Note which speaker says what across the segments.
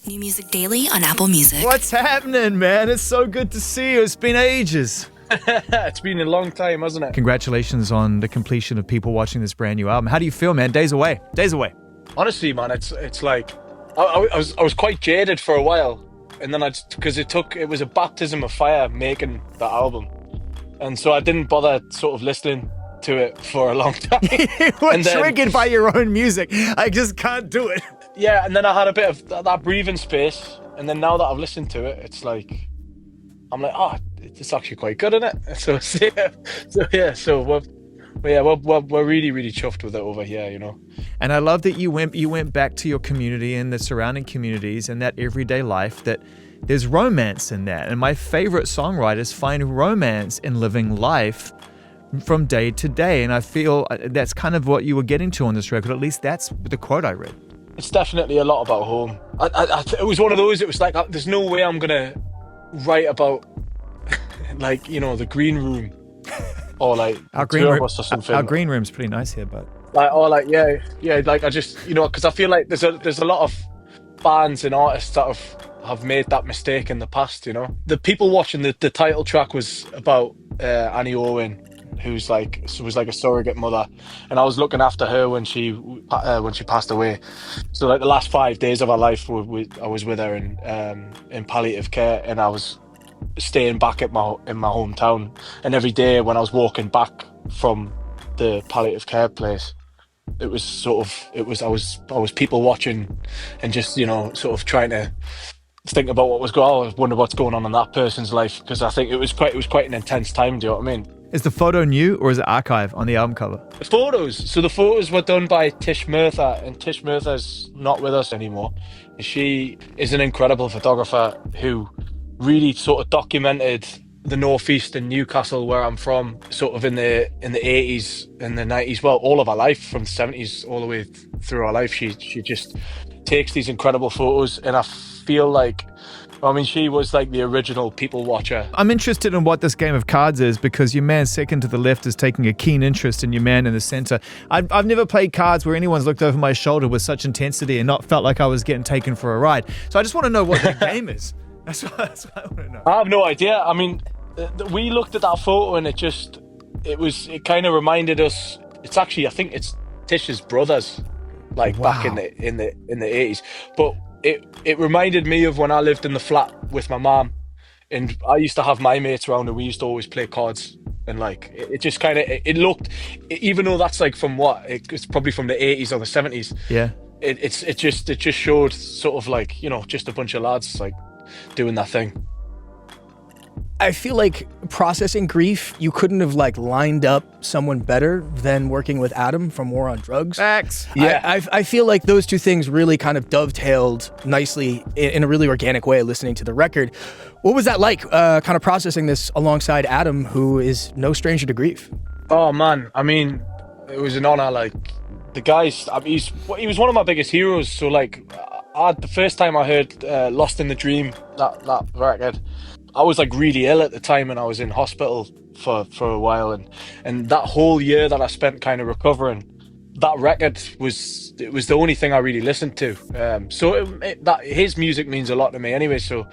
Speaker 1: New music daily on Apple Music.
Speaker 2: What's happening, man? It's so good to see you. It's been ages.
Speaker 3: It's been a long time, hasn't it?
Speaker 2: Congratulations on the completion of people watching this brand new album. How do you feel, man? Days away. Days away.
Speaker 3: Honestly, man, it's like I was quite jaded for a while, and then because it was a baptism of fire making the album, and so I didn't bother sort of listening to it for a long time.
Speaker 2: You were triggered by your own music. I just can't do it.
Speaker 3: Yeah, and then I had a bit of that breathing space, and then now that I've listened to it, it's like I'm like, oh, it's actually quite good, isn't it? So we're really, really chuffed with it over here, you know.
Speaker 2: And I love that you went back to your community and the surrounding communities and that everyday life, that there's romance in that. And my favorite songwriters find romance in living life from day to day. And I feel that's kind of what you were getting to on this record. At least that's the quote I read.
Speaker 3: It's definitely a lot about home. It was one of those, it was like, there's no way I'm going to write about, like, you know, the green room or like
Speaker 2: our green room's pretty nice here, but
Speaker 3: like, or like, yeah, like I just, you know, because I feel like there's a lot of bands and artists that have made that mistake in the past, you know. The people watching the title track was about Annie Owen, who's like was like a surrogate mother, and I was looking after her when she passed away. So like the last 5 days of her life, I was with her in palliative care, and I was staying back in my hometown. And every day when I was walking back from the palliative care place, I was people watching and just, you know, sort of trying to think about what was going on. I wonder what's going on in that person's life, because I think it was quite an intense time. Do you know what I mean?
Speaker 2: Is the photo new or is it archive on the album cover?
Speaker 3: The photos were done by Tish Murtha, and Tish Murtha's not with us anymore. She is an incredible photographer who really sort of documented the Northeast and Newcastle, where I'm from, sort of in the 80s and the 90s. Well, all of our life, from the 70s all the way through our life. She just takes these incredible photos, and I feel like, I mean, she was like the original people watcher.
Speaker 2: I'm interested in what this game of cards is, because your man second to the left is taking a keen interest in your man in the center. I've never played cards where anyone's looked over my shoulder with such intensity and not felt like I was getting taken for a ride. So I just want to know what the game is. That's what I want to know.
Speaker 3: I have no idea. I mean, we looked at that photo and it kind of reminded us. It's actually, I think it's Tish's brothers, like back in the 80s. But it reminded me of when I lived in the flat with my mom, and I used to have my mates around and we used to always play cards. And like it just kind of it looked, even though that's like from it's probably from the 80s or the 70s.
Speaker 2: Yeah.
Speaker 3: It just showed sort of like, you know, just a bunch of lads like doing that thing.
Speaker 4: I feel like processing grief, you couldn't have like lined up someone better than working with Adam from War on Drugs.
Speaker 2: Facts.
Speaker 4: Yeah. I feel like those two things really kind of dovetailed nicely in a really organic way listening to the record. What was that like, kind of processing this alongside Adam, who is no stranger to grief?
Speaker 3: Oh man, I mean, it was an honor. Like the guys, I mean, he was one of my biggest heroes. So like, the first time I heard Lost in the Dream, that record, I was like really ill at the time, and I was in hospital for a while, and that whole year that I spent kind of recovering, that record was the only thing I really listened to. That his music means a lot to me anyway. So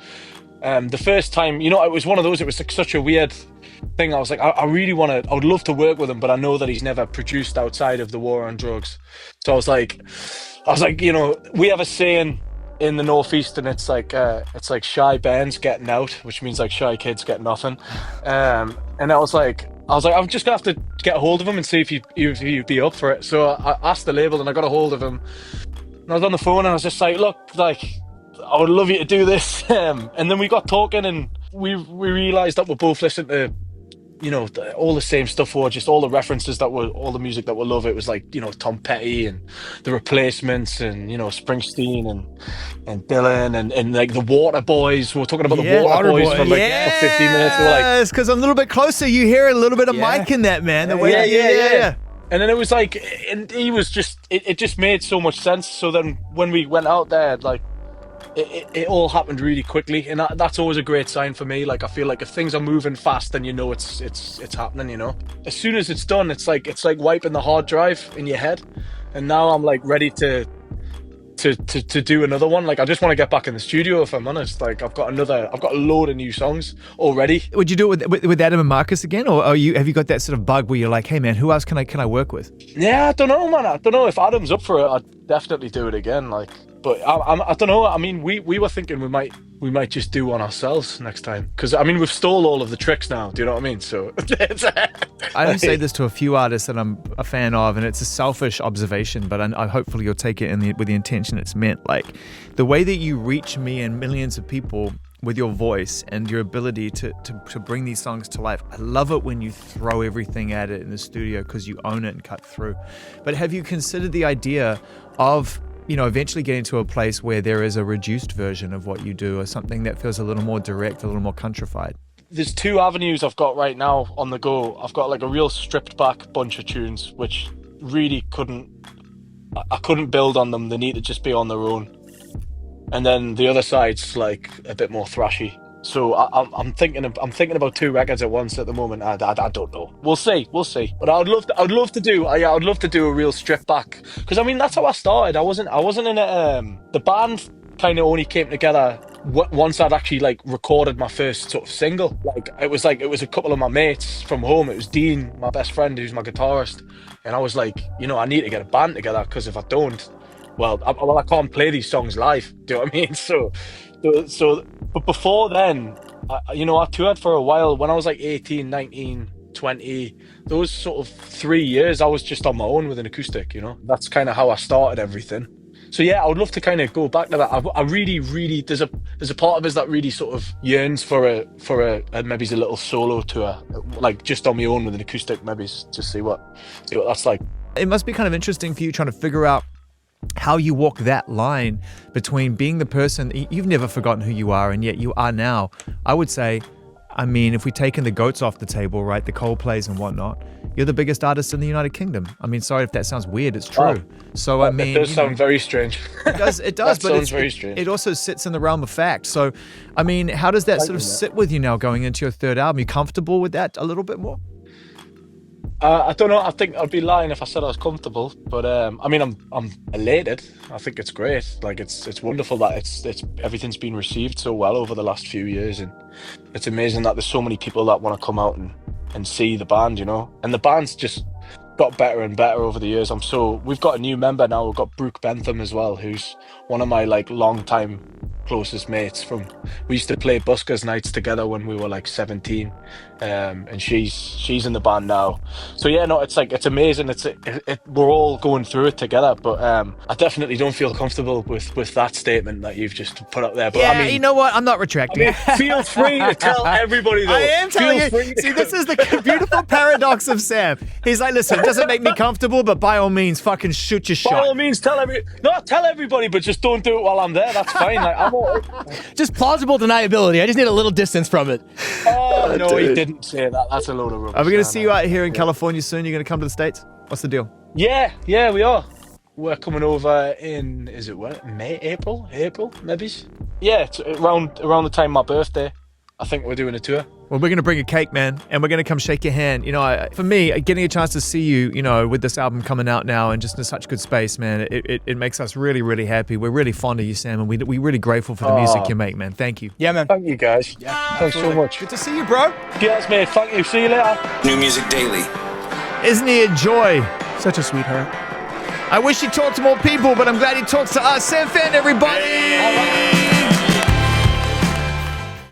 Speaker 3: the first time, you know, it was one of those. It was like such a weird thing. I was like, I would love to work with him, but I know that he's never produced outside of the War on Drugs. So I was like, you know, we have a saying in the Northeast, and it's like shy bands getting out, which means like shy kids get nothing. And I was like, I'm just gonna have to get a hold of him and see if he'd be up for it. So I asked the label, and I got a hold of him. And I was on the phone, and I was just like, look, like, I would love you to do this. And then we got talking, and we realized that we're both listening to, you know, all the same stuff, or just all the references all the music that we love. It was like, you know, Tom Petty and The Replacements, and, you know, Springsteen and Dylan and like the Water Boys. We were talking about the Water Boys for like 15 minutes. We were like,
Speaker 2: yes, because I'm a little bit closer. You hear a little bit of Mike in that, man. The way
Speaker 3: yeah. And then it was like, and he was just, it just made so much sense. So then when we went out there, like, it all happened really quickly, and that's always a great sign for me. Like, I feel like if things are moving fast, then you know it's happening, you know. As soon as it's done, it's like wiping the hard drive in your head, and now I'm like ready to to do another one. Like, I just want to get back in the studio, if I'm honest. Like, I've got a load of new songs already.
Speaker 2: Would you do it with Adam and Marcus again, or have you got that sort of bug where you're like, hey man, who else can I work with?
Speaker 3: Yeah, I don't know, man. I don't know if Adam's up for it. I'd definitely do it again. Like, but I don't know. I mean, we were thinking we might just do one ourselves next time, because I mean, we've stole all of the tricks now. Do you know what I mean? So
Speaker 2: I don't say this to a few artists that I'm a fan of, and it's a selfish observation, but I hopefully you'll take it with the intention it's meant. Like, the way that you reach me and millions of people with your voice and your ability to bring these songs to life. I love it when you throw everything at it in the studio because you own it and cut through. But have you considered the idea of, you know, eventually getting to a place where there is a reduced version of what you do, or something that feels a little more direct, a little more countrified?
Speaker 3: There's two avenues I've got right now on the go. I've got like a real stripped back bunch of tunes, which really I couldn't build on them. They need to just be on their own. And then the other side's like a bit more thrashy. So I'm thinking about two records at once at the moment. I don't know. We'll see. But I'd love to do a real strip back, because I mean, that's how I started. I wasn't in the band kind of only came together once I'd actually like recorded my first sort of single. Like, it was a couple of my mates from home. It was Dean, my best friend, who's my guitarist, and I was like, you know, I need to get a band together, because if I don't, well, I can't play these songs live. Do you know what I mean? So, but before then, I toured for a while. When I was like 18, 19, 20, those sort of 3 years, I was just on my own with an acoustic, you know? That's kind of how I started everything. So yeah, I would love to kind of go back to that. I really, there's a part of us that really sort of yearns for a maybe a little solo tour, like just on my own with an acoustic, maybe to see what that's like.
Speaker 2: It must be kind of interesting for you trying to figure out how you walk that line between being the person you've never forgotten who you are, and yet you are now. I would say, I mean, if we've taken the goats off the table, right, the Coldplays and whatnot, you're the biggest artist in the United Kingdom. I mean, sorry if that sounds weird, it's true. So I mean,
Speaker 3: it does sound very strange.
Speaker 2: It does,
Speaker 3: that
Speaker 2: but
Speaker 3: sounds very strange.
Speaker 2: It also sits in the realm of fact. So, I mean, how does that sort of sit with you now going into your third album? You comfortable with that a little bit more?
Speaker 3: I don't know. I think I'd be lying if I said I was comfortable, but I mean, I'm elated. I think it's great. Like, it's wonderful that it's everything's been received so well over the last few years, and it's amazing that there's so many people that want to come out and see the band, you know. And the band's just got better and better over the years. We've got a new member now. We've got Brooke Bentham as well, who's one of my like long time closest mates. We used to play buskers nights together when we were like 17, and she's in the band now. So yeah, no, it's amazing. We're all going through it together, but I definitely don't feel comfortable with that statement that you've just put up there. But
Speaker 2: Yeah,
Speaker 3: I mean,
Speaker 2: you know what? I'm not retracting.
Speaker 3: feel free to tell everybody though.
Speaker 2: I am telling you.
Speaker 3: Free to-
Speaker 2: See, this is the beautiful paradox of Sam. He's like, listen, it doesn't make me comfortable, but by all means, fucking shoot your
Speaker 3: By
Speaker 2: shot.
Speaker 3: all means, tell everybody, but just don't do it while I'm there. That's fine. Like, I'm all right.
Speaker 4: Just plausible deniability. I just need a little distance from it.
Speaker 3: Oh no, he didn't say that. That's a load of rubbish.
Speaker 2: Are we going to see you out here in California soon? You're going to come to the States? What's the deal?
Speaker 3: Yeah, we are. We're coming over in, is it what? April, maybe? Yeah, it's around the time of my birthday. I think we're doing a tour.
Speaker 2: Well, we're going to bring a cake, man, and we're going to come shake your hand. You know, for me, getting a chance to see you, you know, with this album coming out now and just in such good space, man, it makes us really, really happy. We're really fond of you, Sam, and we're really grateful for the music you make, man. Thank you.
Speaker 4: Yeah, man.
Speaker 3: Thank you, guys.
Speaker 2: Yeah,
Speaker 3: Thanks so much.
Speaker 2: Good to see you, bro.
Speaker 3: Yes, mate. Thank you. See you later.
Speaker 1: New music daily.
Speaker 2: Isn't he a joy?
Speaker 4: Such a sweetheart.
Speaker 2: I wish he talked to more people, but I'm glad he talks to us. Sam Fender, everybody!
Speaker 3: All right.